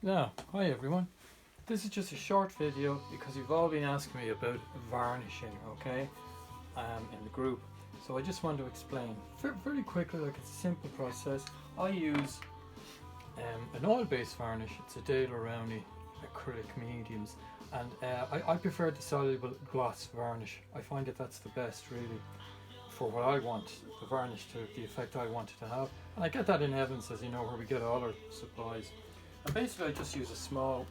Now, hi everyone. This is just a short video because you've all been asking me about varnishing, okay, in the group. So I just want to explain very quickly, like it's a simple process. I use an oil-based varnish. It's a Dale Rowney acrylic mediums, and I prefer the soluble gloss varnish. I find that that's the best really for what I want the varnish to, the effect I want it to have. And I get that in Evans, as you know, where we get all our supplies. And basically I just use a small,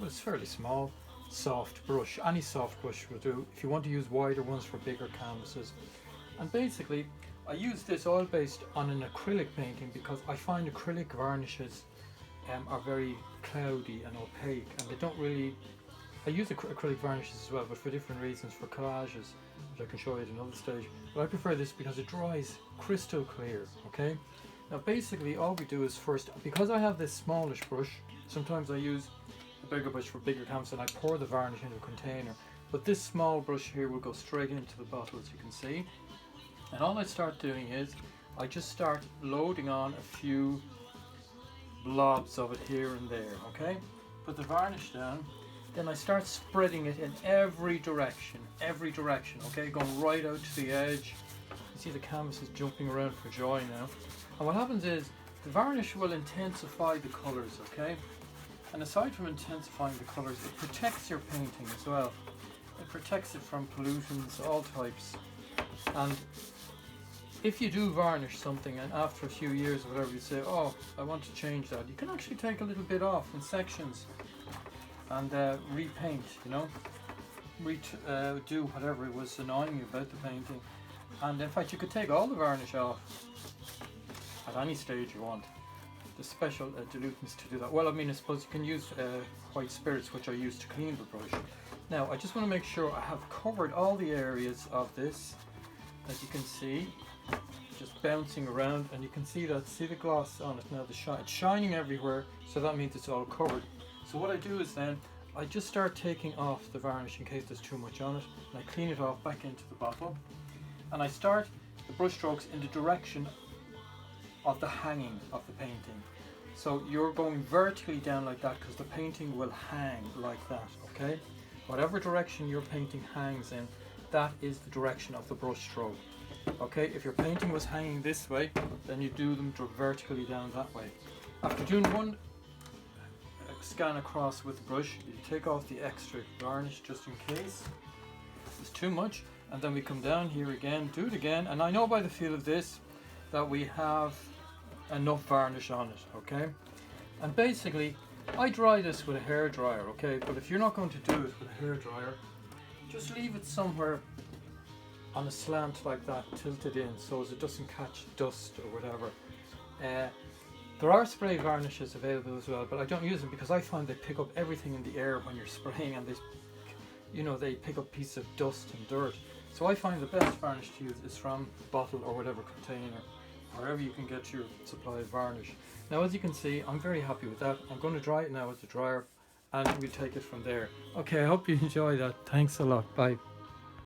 but it's fairly small, soft brush. Any soft brush will do. If you want to use wider ones for bigger canvases. And basically I use this oil based on an acrylic painting because I find acrylic varnishes are very cloudy and opaque, and they don't really, I use acrylic varnishes as well, but for different reasons, for collages, which I can show you at another stage. But I prefer this because it dries crystal clear, okay? Now basically all we do is first, because I have this smallish brush, sometimes I use a bigger brush for bigger canvas and I pour the varnish into a container. But this small brush here will go straight into the bottle, as you can see. And all I start doing is, I just start loading on a few blobs of it here and there, okay? Put the varnish down, then I start spreading it in every direction, okay? Going right out to the edge. You see the canvas is jumping around for joy now. And what happens is, the varnish will intensify the colours, okay? And aside from intensifying the colours, it protects your painting as well. It protects it from pollutants, all types. And if you do varnish something and after a few years or whatever you say, oh, I want to change that, you can actually take a little bit off in sections and repaint, you know, do whatever it was annoying you about the painting. And in fact you could take all the varnish off at any stage you want. There's special dilutants to do that. Well, I mean, I suppose you can use white spirits, which I use to clean the brush. Now I just want to make sure I have covered all the areas of this, as you can see, just bouncing around, and you can see that, see the gloss on it now, it's shining everywhere, so that means it's all covered. So what I do is then I just start taking off the varnish in case there's too much on it, and I clean it off back into the bottle, and I start the brush strokes in the direction of the hanging of the painting. So you're going vertically down like that because the painting will hang like that, okay? Whatever direction your painting hangs in, that is the direction of the brush stroke. Okay, if your painting was hanging this way, then you do them vertically down that way. After doing one scan across with the brush, you take off the extra varnish just in case it's too much, and then we come down here again, do it again, and I know by the feel of this that we have enough varnish on it, okay? And basically I dry this with a hair dryer, okay? But if you're not going to do it with a hair dryer, just leave it somewhere on a slant like that, tilted in so as it doesn't catch dust or whatever. There are spray varnishes available as well, but I don't use them because I find they pick up everything in the air when you're spraying, and they, you know, they pick up pieces of dust and dirt. So I find the best varnish to use is from a bottle or whatever container, wherever you can get your supply of varnish. Now as you can see, I'm very happy with that. I'm going to dry it now with the dryer and we'll take it from there. Okay, I hope you enjoy that. Thanks a lot. Bye.